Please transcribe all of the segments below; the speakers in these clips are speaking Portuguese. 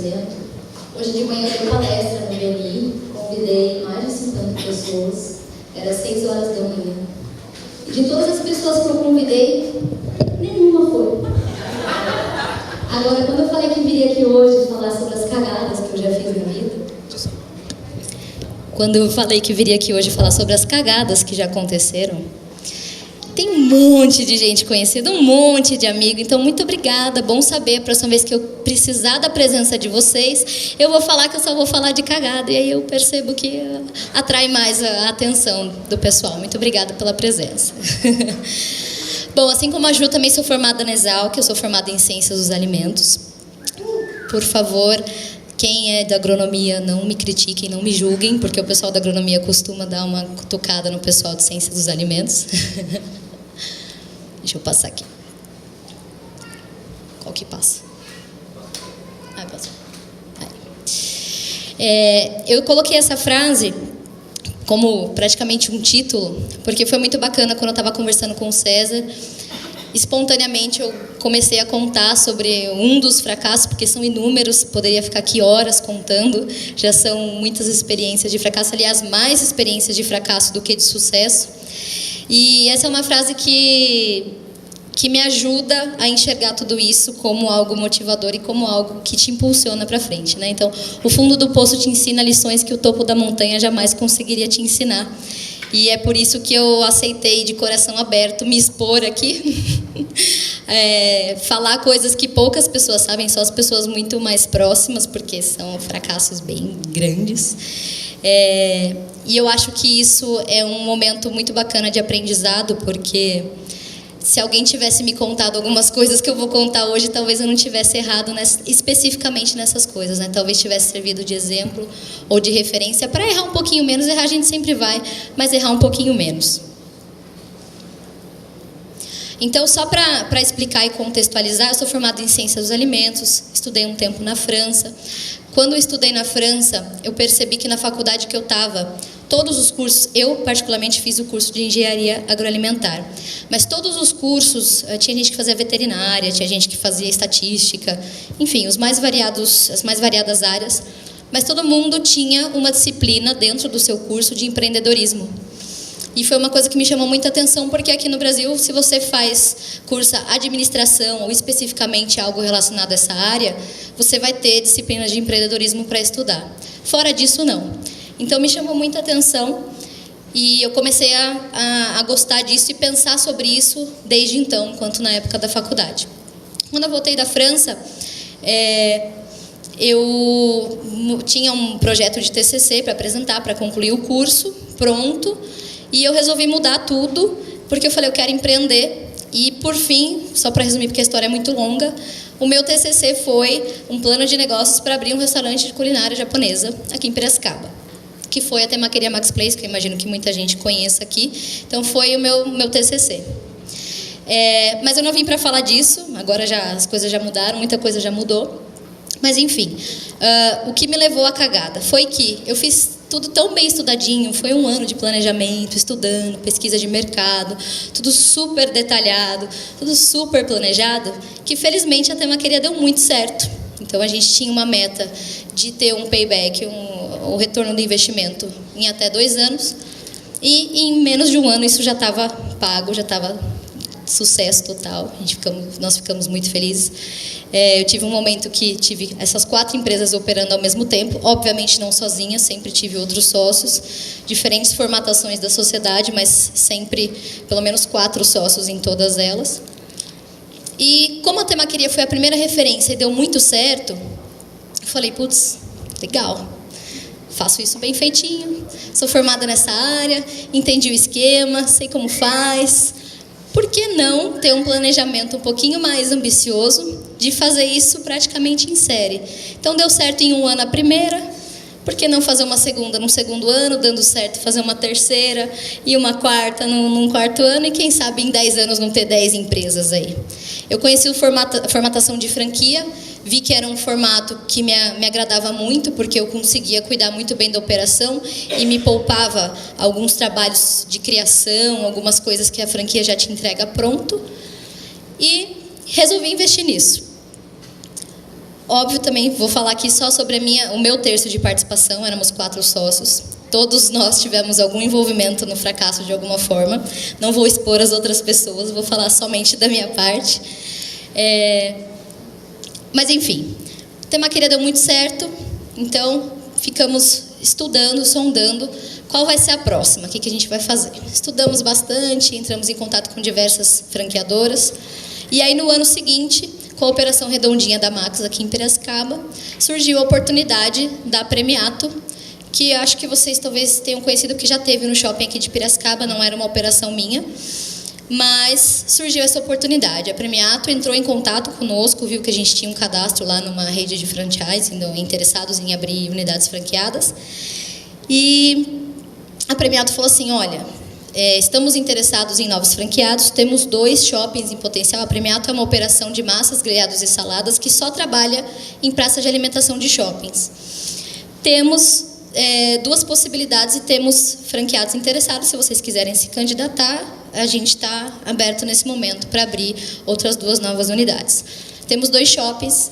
agradecimento. Hoje de manhã eu dei palestra no BNI, convidei mais de 50 pessoas, era 6 horas da manhã. E de todas as pessoas que eu convidei, nenhuma foi. Agora, quando eu falei que viria aqui hoje falar sobre as cagadas que eu já fiz na vida, quando eu falei que viria aqui hoje falar sobre as cagadas que já aconteceram, tem um monte de gente conhecida, um monte de amigo, então muito obrigada, bom saber, a próxima vez que eu precisar da presença de vocês, eu vou falar que eu só vou falar de cagada, e aí eu percebo que atrai mais a atenção do pessoal. Muito obrigada pela presença. Bom, assim como a Ju, também sou formada na Exalc, eu sou formada em Ciências dos Alimentos. Por favor, quem é da agronomia, não me critiquem, não me julguem, porque o pessoal da agronomia costuma dar uma cutucada no pessoal de Ciências dos Alimentos. Deixa eu passar aqui. Qual que passa? Ah, passou. Eu coloquei essa frase como praticamente um título, porque foi muito bacana quando eu estava conversando com o César. Espontaneamente eu comecei a contar sobre um dos fracassos, porque são inúmeros, poderia ficar aqui horas contando, já são muitas experiências de fracasso, aliás, mais experiências de fracasso do que de sucesso. E essa é uma frase que me ajuda a enxergar tudo isso como algo motivador e como algo que te impulsiona para frente, né? Então, o fundo do poço te ensina lições que o topo da montanha jamais conseguiria te ensinar. E é por isso que eu aceitei de coração aberto me expor aqui, falar coisas que poucas pessoas sabem, só as pessoas muito mais próximas, porque são fracassos bem grandes. E eu acho que isso é um momento muito bacana de aprendizado, porque se alguém tivesse me contado algumas coisas que eu vou contar hoje, talvez eu não tivesse errado especificamente nessas coisas, né? Talvez tivesse servido de exemplo ou de referência para errar um pouquinho menos. Errar a gente sempre vai, mas errar um pouquinho menos. Então, só para explicar e contextualizar, eu sou formada em Ciências dos Alimentos, estudei um tempo na França. Quando eu estudei na França, eu percebi que na faculdade que eu estava, todos os cursos, eu particularmente fiz o curso de Engenharia Agroalimentar, mas todos os cursos, tinha gente que fazia veterinária, tinha gente que fazia estatística, enfim, as mais variadas áreas, mas todo mundo tinha uma disciplina dentro do seu curso de empreendedorismo. E foi uma coisa que me chamou muita atenção, porque aqui no Brasil, se você cursa administração ou especificamente algo relacionado a essa área, você vai ter disciplinas de empreendedorismo para estudar. Fora disso, não. Então, me chamou muita atenção e eu comecei a gostar disso e pensar sobre isso desde então, quanto na época da faculdade. Quando eu voltei da França, eu tinha um projeto de TCC para apresentar, para concluir o curso, pronto. E eu resolvi mudar tudo, porque eu falei, eu quero empreender. E, por fim, só para resumir, porque a história é muito longa, o meu TCC foi um plano de negócios para abrir um restaurante de culinária japonesa aqui em Piracicaba, que foi a Temaqueria Max Place, que eu imagino que muita gente conheça aqui. Então, foi o meu TCC. Mas eu não vim para falar disso, agora as coisas já mudaram, muita coisa já mudou. Mas, enfim, o que me levou à cagada foi que eu fiz tudo tão bem estudadinho, foi um ano de planejamento, estudando, pesquisa de mercado, tudo super detalhado, tudo super planejado, que felizmente a Temaqueria deu muito certo. Então a gente tinha uma meta de ter um payback, o retorno do investimento em até 2 anos, e em menos de um ano isso já estava pago, já estava sucesso total, nós ficamos muito felizes. Eu tive um momento que tive essas 4 empresas operando ao mesmo tempo, obviamente não sozinha, sempre tive outros sócios, diferentes formatações da sociedade, mas sempre pelo menos 4 sócios em todas elas. E como a Temaqueria foi a primeira referência e deu muito certo, eu falei, putz, legal, faço isso bem feitinho, sou formada nessa área, entendi o esquema, sei como faz. Por que não ter um planejamento um pouquinho mais ambicioso de fazer isso praticamente em série? Então, deu certo em um ano a primeira, por que não fazer uma segunda num segundo ano, dando certo fazer uma terceira e uma quarta num quarto ano e quem sabe em 10 anos não ter 10 empresas aí? Eu conheci a formatação de franquia, vi que era um formato que me agradava muito, porque eu conseguia cuidar muito bem da operação e me poupava alguns trabalhos de criação, algumas coisas que a franquia já te entrega pronto, e resolvi investir nisso. Óbvio, também vou falar aqui só sobre o meu terço de participação, éramos 4 sócios. Todos nós tivemos algum envolvimento no fracasso de alguma forma. Não vou expor as outras pessoas, vou falar somente da minha parte. Mas, enfim, a Temaqueria deu muito certo, então ficamos estudando, sondando qual vai ser a próxima, o que a gente vai fazer. Estudamos bastante, entramos em contato com diversas franqueadoras. E aí, no ano seguinte, com a Operação Redondinha da Max aqui em Piracicaba, surgiu a oportunidade da Premiato, que acho que vocês talvez tenham conhecido, porque já teve no shopping aqui de Piracicaba, não era uma operação minha, mas surgiu essa oportunidade. A Premiato entrou em contato conosco, viu que a gente tinha um cadastro lá numa rede de franchising, interessados em abrir unidades franqueadas, e a Premiato falou assim, olha, estamos interessados em novos franqueados, temos 2 shoppings em potencial. A Premiato é uma operação de massas, grelhados e saladas que só trabalha em praças de alimentação de shoppings. Temos 2 possibilidades e temos franqueados interessados. Se vocês quiserem se candidatar, a gente está aberto nesse momento para abrir outras 2 novas unidades. Temos 2 shoppings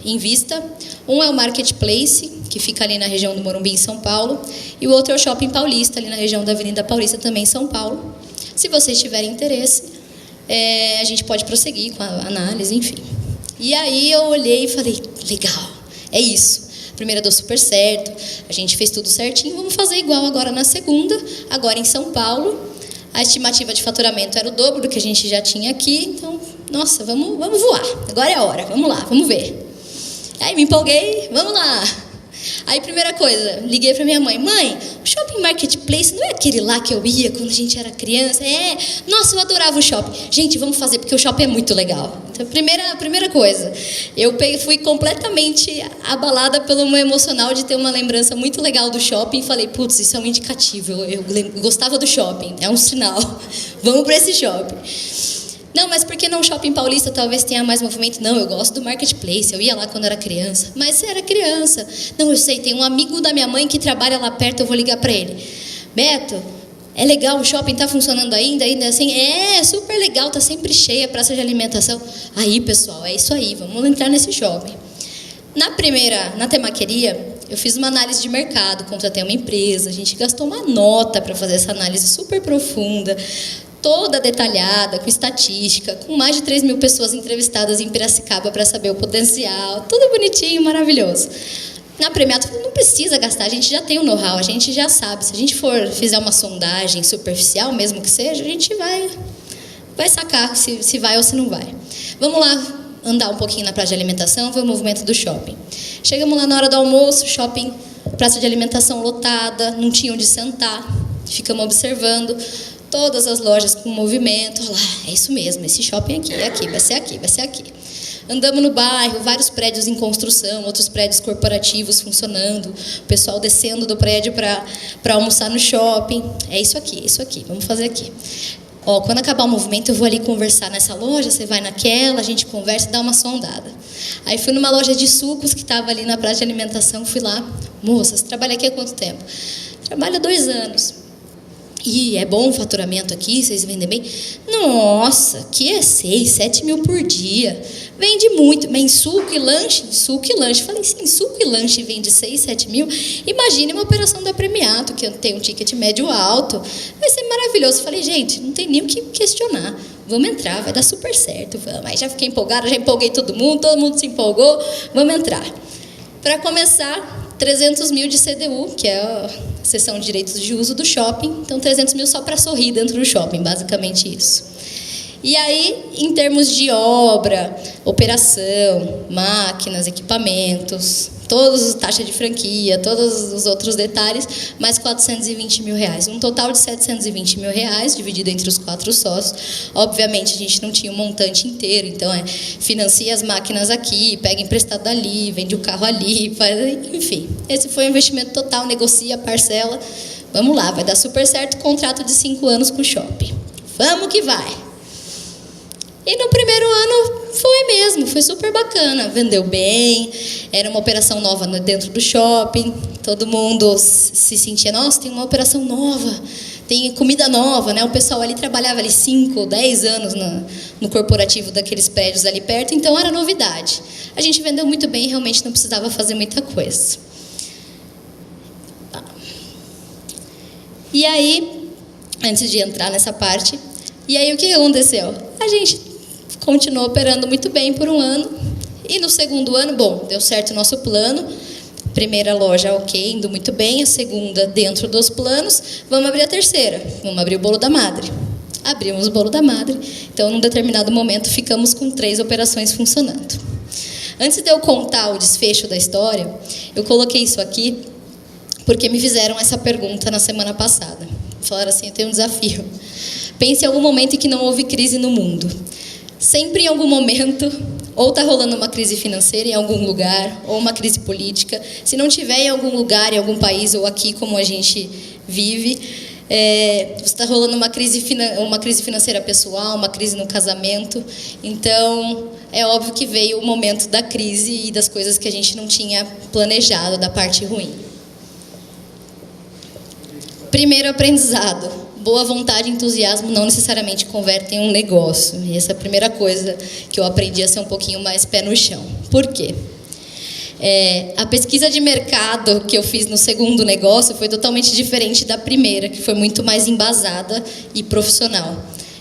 em vista. Um é o Marketplace, que fica ali na região do Morumbi, em São Paulo, e o outro é o Shopping Paulista, ali na região da Avenida Paulista, também em São Paulo. Se vocês tiverem interesse, a gente pode prosseguir com a análise, enfim. E aí eu olhei e falei, legal, é isso. A primeira deu super certo, a gente fez tudo certinho, vamos fazer igual agora na segunda, agora em São Paulo. A estimativa de faturamento era o dobro do que a gente já tinha aqui, então, nossa, vamos voar, agora é a hora, vamos lá, vamos ver. Aí me empolguei, vamos lá. Aí, primeira coisa, liguei para minha mãe. Mãe, o Shopping Marketplace não é aquele lá que eu ia quando a gente era criança? Nossa, eu adorava o shopping. Gente, vamos fazer, porque o shopping é muito legal. Então, primeira coisa, eu fui completamente abalada pelo meu emocional de ter uma lembrança muito legal do shopping. E falei, putz, isso é um indicativo, eu gostava do shopping, é um sinal. Vamos para esse shopping. Não, mas por que não o Shopping Paulista talvez tenha mais movimento? Não, eu gosto do Marketplace, eu ia lá quando era criança. Mas você era criança. Não, eu sei, tem um amigo da minha mãe que trabalha lá perto, eu vou ligar para ele. Beto, é legal, o shopping está funcionando ainda assim? É super legal, está sempre cheia a praça de alimentação. Aí, pessoal, é isso aí, vamos entrar nesse shopping. Na Temaqueria, eu fiz uma análise de mercado, contratei uma empresa, a gente gastou uma nota para fazer essa análise super profunda, toda detalhada, com estatística, com mais de 3.000 pessoas entrevistadas em Piracicaba para saber o potencial, tudo bonitinho, maravilhoso. Na Premiato, não precisa gastar, a gente já tem o know-how, a gente já sabe. Se a gente fizer uma sondagem superficial, mesmo que seja, a gente vai sacar se vai ou se não vai. Vamos lá andar um pouquinho na praça de alimentação, ver o movimento do shopping. Chegamos lá na hora do almoço, shopping, praça de alimentação lotada, não tinha onde sentar, ficamos observando todas as lojas com movimento. Olha lá, é isso mesmo, esse shopping aqui, vai ser aqui, vai ser aqui. Andamos no bairro, vários prédios em construção, outros prédios corporativos funcionando, o pessoal descendo do prédio para almoçar no shopping. É isso aqui, vamos fazer aqui. Ó, quando acabar o movimento, eu vou ali conversar nessa loja, você vai naquela, a gente conversa e dá uma sondada. Aí fui numa loja de sucos que estava ali na praça de alimentação, fui lá, moça, você trabalha aqui há quanto tempo? Trabalha há 2 anos. E é bom o faturamento aqui, vocês vendem bem? Nossa, aqui é 6, 7 mil por dia. Vende muito, mas em suco e lanche? Falei, sim, suco e lanche vende 6, 7 mil. Imagine uma operação da Premiato, que tem um ticket médio alto. Vai ser maravilhoso. Falei, gente, não tem nem o que questionar. Vamos entrar, vai dar super certo. Vamos. Aí já fiquei empolgada, já empolguei todo mundo se empolgou. Vamos entrar. Para começar, 300 mil de CDU, que é a seção de direitos de uso do shopping. Então, 300 mil só para sorrir dentro do shopping, basicamente isso. E aí, em termos de obra, operação, máquinas, equipamentos, todas taxa de franquia, todos os outros detalhes, mais 420 mil reais. Um total de 720 mil reais, dividido entre os 4 sócios. Obviamente, a gente não tinha o montante inteiro, então financia as máquinas aqui, pega emprestado ali, vende o carro ali, enfim. Esse foi o investimento total, negocia, parcela. Vamos lá, vai dar super certo, contrato de 5 anos com o shopping. Vamos que vai! E no primeiro ano foi super bacana, vendeu bem, era uma operação nova dentro do shopping, todo mundo se sentia, nossa, tem uma operação nova, tem comida nova, né? O pessoal ali trabalhava ali 5, 10 anos no corporativo daqueles prédios ali perto, então era novidade. A gente vendeu muito bem, realmente não precisava fazer muita coisa. E aí, antes de entrar nessa parte, e aí o que aconteceu? A gente continuou operando muito bem por um ano, e no segundo ano, bom, deu certo o nosso plano. Primeira loja, ok, indo muito bem. A segunda, dentro dos planos. Vamos abrir a terceira. Vamos abrir o Bolo da Madre. Abrimos o Bolo da Madre. Então, num determinado momento, ficamos com 3 operações funcionando. Antes de eu contar o desfecho da história, eu coloquei isso aqui porque me fizeram essa pergunta na semana passada. Falaram assim, eu tenho um desafio. Pense em algum momento em que não houve crise no mundo. Sempre em algum momento... ou está rolando uma crise financeira em algum lugar, ou uma crise política. Se não tiver em algum lugar, em algum país, ou aqui como a gente vive, está rolando uma crise financeira pessoal, uma crise no casamento. Então, é óbvio que veio o momento da crise e das coisas que a gente não tinha planejado, da parte ruim. Primeiro aprendizado. Boa vontade e entusiasmo não necessariamente convertem em um negócio. E essa é a primeira coisa que eu aprendi a ser um pouquinho mais pé no chão. Por quê? A pesquisa de mercado que eu fiz no segundo negócio foi totalmente diferente da primeira, que foi muito mais embasada e profissional.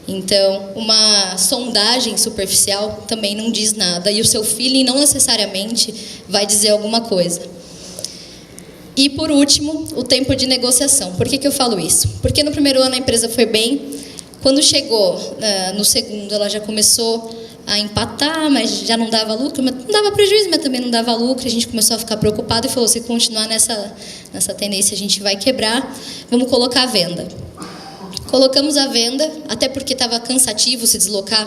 Então, uma sondagem superficial também não diz nada. E o seu feeling não necessariamente vai dizer alguma coisa. E, por último, o tempo de negociação. Por que eu falo isso? Porque no primeiro ano a empresa foi bem. Quando chegou no segundo, ela já começou a empatar, mas já não dava lucro. Não dava prejuízo, mas também não dava lucro. A gente começou a ficar preocupado e falou, se continuar nessa tendência, a gente vai quebrar. Vamos colocar a venda. Colocamos a venda, até porque estava cansativo se deslocar,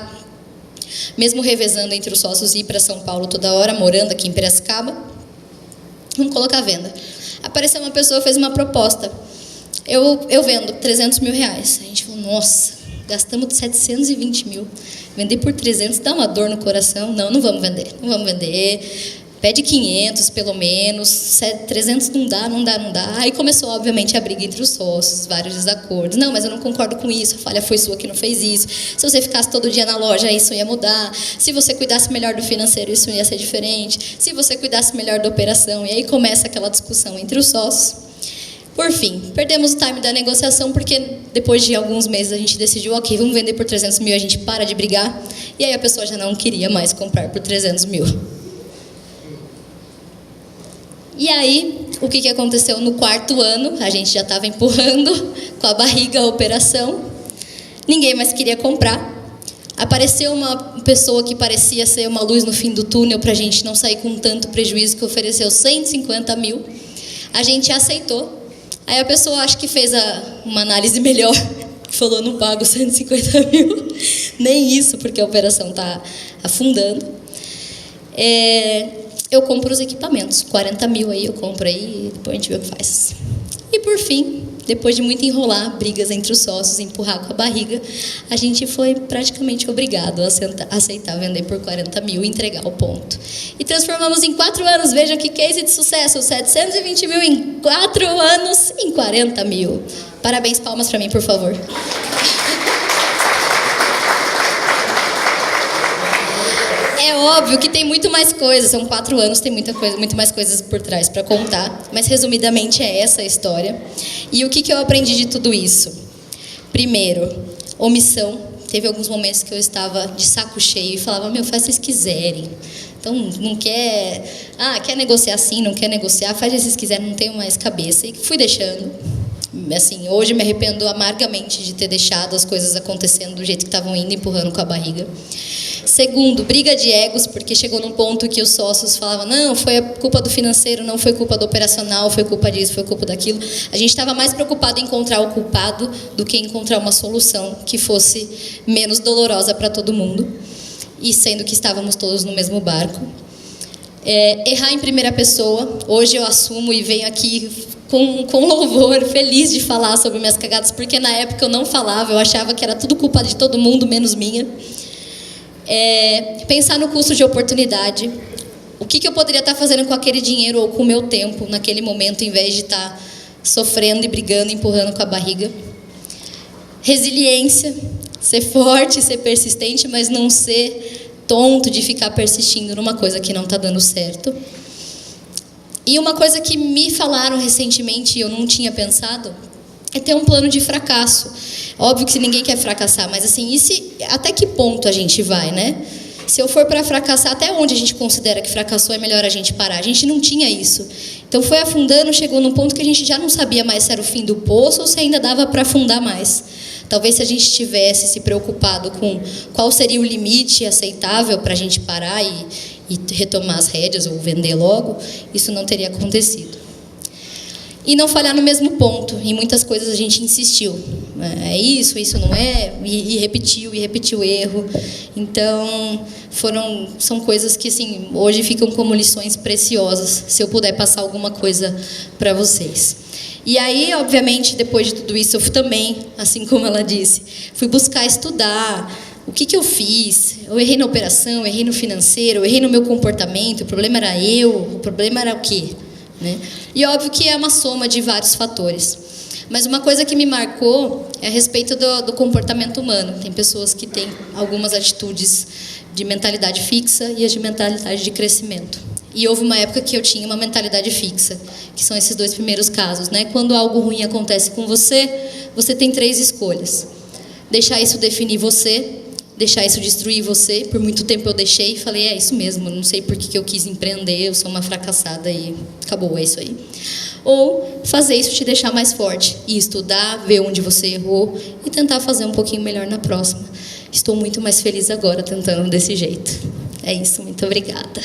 mesmo revezando entre os sócios e ir para São Paulo toda hora, morando aqui em Piracicaba. Vamos colocar a venda. Apareceu uma pessoa, fez uma proposta. Eu vendo 300 mil reais. A gente falou, nossa, gastamos 720 mil. Vender por 300 dá uma dor no coração. Não vamos vender. Não vamos vender. Pede 500 pelo menos. 300 não dá. Aí começou, obviamente, a briga entre os sócios, vários desacordos. Não, mas eu não concordo com isso. A falha foi sua que não fez isso. Se você ficasse todo dia na loja, isso ia mudar. Se você cuidasse melhor do financeiro, isso ia ser diferente. Se você cuidasse melhor da operação. E aí começa aquela discussão entre os sócios. Por fim, perdemos o time da negociação porque depois de alguns meses a gente decidiu, ok, vamos vender por 300 mil, a gente para de brigar. E aí a pessoa já não queria mais comprar por 300 mil. E aí, o que aconteceu no quarto ano? A gente já estava empurrando com a barriga a operação. Ninguém mais queria comprar. Apareceu uma pessoa que parecia ser uma luz no fim do túnel para a gente não sair com tanto prejuízo, que ofereceu 150 mil. A gente aceitou. Aí a pessoa acho que fez uma análise melhor. Falou, não pago 150 mil. Nem isso, porque a operação está afundando. Eu compro os equipamentos, 40 mil aí eu compro aí, e depois a gente vê o que faz. E por fim, depois de muito enrolar, brigas entre os sócios, empurrar com a barriga, a gente foi praticamente obrigado a aceitar vender por 40 mil e entregar o ponto. E transformamos em 4 anos, veja que case de sucesso, 720 mil em 4 anos, em 40 mil. Parabéns, palmas para mim, por favor. É óbvio que tem muito mais coisas, são 4 anos, tem muita coisa, muito mais coisas por trás para contar, mas resumidamente é essa a história. E o que eu aprendi de tudo isso? Primeiro, omissão. Teve alguns momentos que eu estava de saco cheio e falava, faz o que vocês quiserem. Então, não quer... quer negociar assim, não quer negociar, faz o que vocês quiserem, não tenho mais cabeça. E fui deixando. Assim, hoje me arrependo amargamente de ter deixado as coisas acontecendo do jeito que estavam indo, empurrando com a barriga. Segundo, briga de egos, porque chegou num ponto que os sócios falavam, não, foi a culpa do financeiro, não foi culpa do operacional, foi culpa disso, foi culpa daquilo. A gente estava mais preocupado em encontrar o culpado do que encontrar uma solução que fosse menos dolorosa para todo mundo, e sendo que estávamos todos no mesmo barco. Errar em primeira pessoa, hoje eu assumo e venho aqui com louvor, feliz de falar sobre minhas cagadas, porque na época eu não falava, eu achava que era tudo culpa de todo mundo, menos minha. Pensar no custo de oportunidade. O que eu poderia estar fazendo com aquele dinheiro ou com o meu tempo naquele momento, em vez de estar sofrendo e brigando, empurrando com a barriga. resiliência, ser forte, ser persistente, mas não ser tonto de ficar persistindo numa coisa que não está dando certo. E uma coisa que me falaram recentemente e eu não tinha pensado é ter um plano de fracasso. Óbvio que ninguém quer fracassar, mas assim, até que ponto a gente vai, né? Se eu for para fracassar, até onde a gente considera que fracassou é melhor a gente parar? A gente não tinha isso. Então foi afundando, chegou num ponto que a gente já não sabia mais se era o fim do poço ou se ainda dava para afundar mais. Talvez se a gente tivesse se preocupado com qual seria o limite aceitável para a gente parar e retomar as rédeas ou vender logo, isso não teria acontecido. E não falhar no mesmo ponto. Em muitas coisas a gente insistiu. É isso não é, e repetiu o erro. Então, são coisas que assim, hoje ficam como lições preciosas, se eu puder passar alguma coisa para vocês. E aí, obviamente, depois de tudo isso, eu também, assim como ela disse, fui buscar estudar. O que eu fiz? Eu errei na operação, eu errei no financeiro, eu errei no meu comportamento, o problema era eu, o problema era o quê? Né? E óbvio que é uma soma de vários fatores. Mas uma coisa que me marcou é a respeito do comportamento humano. Tem pessoas que têm algumas atitudes de mentalidade fixa e as de mentalidade de crescimento. E houve uma época que eu tinha uma mentalidade fixa, que são esses dois primeiros casos, né? Quando algo ruim acontece com você, você tem 3 escolhas. Deixar isso definir você, deixar isso destruir você. Por muito tempo eu deixei e falei, é isso mesmo, não sei por que eu quis empreender, eu sou uma fracassada e acabou, é isso aí. Ou fazer isso te deixar mais forte e estudar, ver onde você errou e tentar fazer um pouquinho melhor na próxima. Estou muito mais feliz agora tentando desse jeito. É isso, muito obrigada.